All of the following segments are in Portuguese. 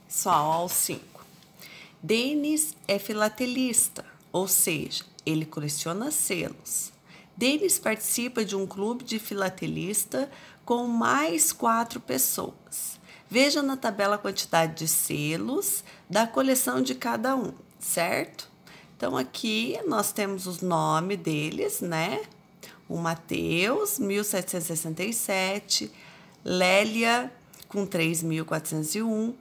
Pessoal, ao 5. Denis é filatelista, ou seja, ele coleciona selos. Denis participa de um clube de filatelista com mais 4 pessoas. Veja na tabela a quantidade de selos da coleção de cada um, certo? Então, aqui nós temos os nomes deles, né? O Mateus, 1767, Lélia, com 3.401,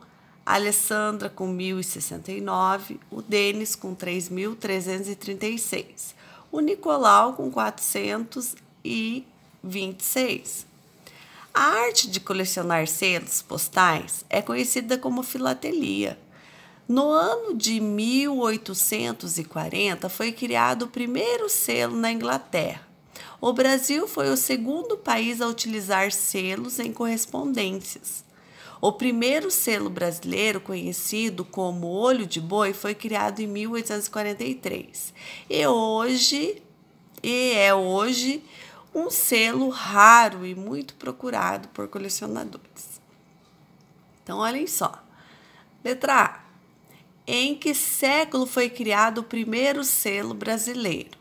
a Alessandra, com 1.069, o Denis, com 3.336, o Nicolau, com 426. A arte de colecionar selos postais é conhecida como filatelia. No ano de 1840, foi criado o primeiro selo na Inglaterra. O Brasil foi o segundo país a utilizar selos em correspondências. O primeiro selo brasileiro, conhecido como olho de boi, foi criado em 1843 e é hoje um selo raro e muito procurado por colecionadores. Então, olhem só. Letra A. Em que século foi criado o primeiro selo brasileiro?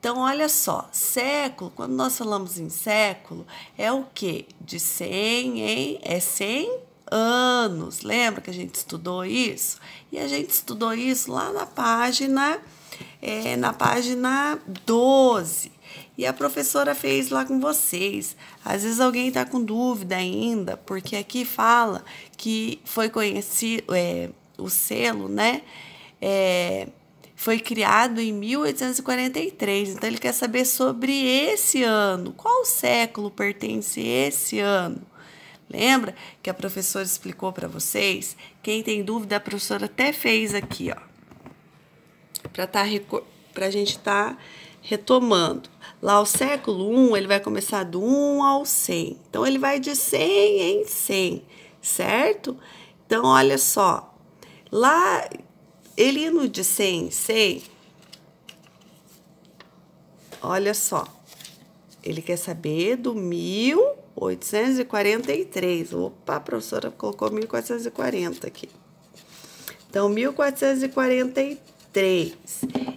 Então, olha só, século, quando nós falamos em século, é o quê? De 100 em 100 anos. Lembra que a gente estudou isso? E a gente estudou isso lá na página 12. E a professora fez lá com vocês. Às vezes alguém está com dúvida ainda, porque aqui fala que foi conhecido, o selo, né? Foi criado em 1843, então ele quer saber sobre esse ano. Qual século pertence esse ano? Lembra que a professora explicou para vocês? Quem tem dúvida, a professora até fez aqui, ó, para a gente estar retomando. Lá o século 1, ele vai começar do 1 ao 100. Então, ele vai de 100 em 100, certo? Então, olha só. Lá, ele indo de 100 em 100, olha só. Ele quer saber do 1843. Opa, a professora colocou 1440 aqui. Então, 1443.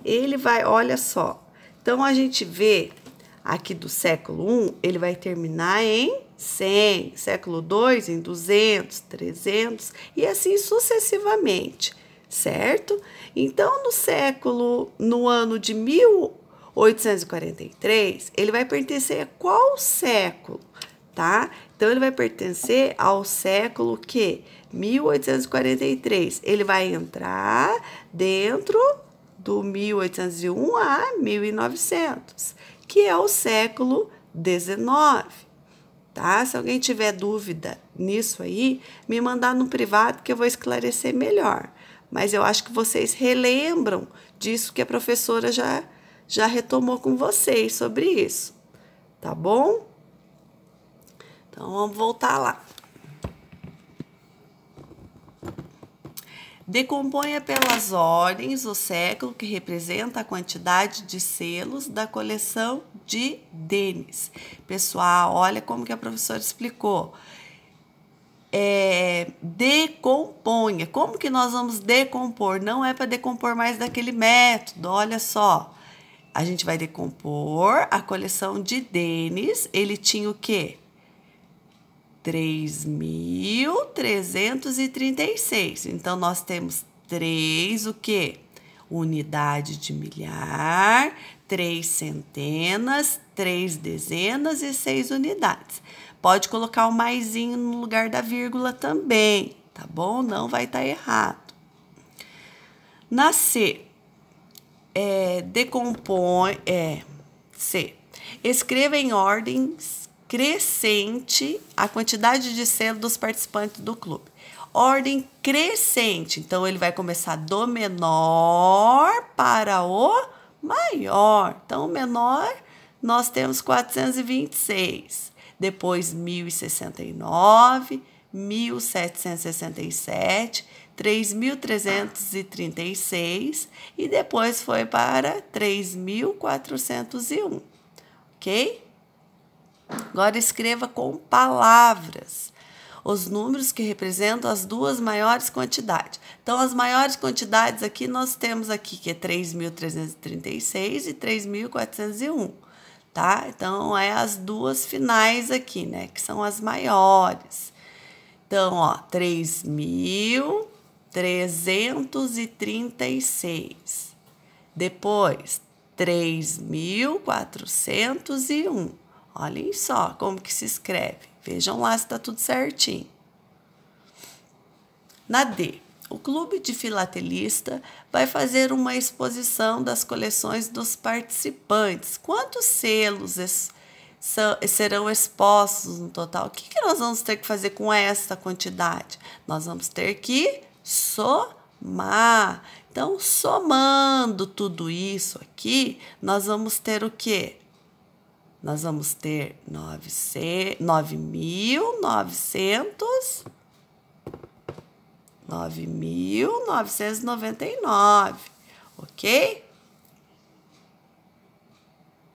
Ele vai, olha só. Então, a gente vê aqui do século 1, ele vai terminar em 100. Século 2 em 200, 300 e assim sucessivamente, certo? Então, no ano de 1843, ele vai pertencer a qual século, tá? Então, ele vai pertencer ao século que? 1843. Ele vai entrar dentro do 1801 a 1900, que é o século 19, tá? Se alguém tiver dúvida nisso aí, me mandar no privado que eu vou esclarecer melhor. Mas eu acho que vocês relembram disso que a professora já retomou com vocês sobre isso, tá bom? Então, vamos voltar lá. Decomponha pelas ordens o século que representa a quantidade de selos da coleção de Denis. Pessoal, olha como que a professora explicou. Decomponha. Como que nós vamos decompor? Não é para decompor mais daquele método, olha só. A gente vai decompor a coleção de Denis. Ele tinha o quê? 3.336. Então, nós temos 3, o quê? Unidade de milhar, 3 centenas, 3 dezenas e 6 unidades. Pode colocar o maisinho no lugar da vírgula também, tá bom? Não vai estar errado. Na C, decompõe, C. Escreva em ordens crescente a quantidade de selos dos participantes do clube. Ordem crescente, então ele vai começar do menor para o maior. Então, o menor nós temos 426, depois 1069, 1767, 3.336 e depois foi para 3.401, ok? Agora escreva com palavras. os números que representam as duas maiores quantidades. Então, as maiores quantidades aqui, nós temos aqui, que é 3.336 e 3.401, tá? Então, é as duas finais aqui, né? Que são as maiores. Então, ó, 3.336. Depois, 3.401. Olhem só como que se escreve. Vejam lá se está tudo certinho. Na D, o Clube de Filatelista vai fazer uma exposição das coleções dos participantes. Quantos selos serão expostos no total? O que nós vamos ter que fazer com essa quantidade? Nós vamos ter que somar. Então, somando tudo isso aqui, nós vamos ter o quê? Nós vamos ter 9.999, ok?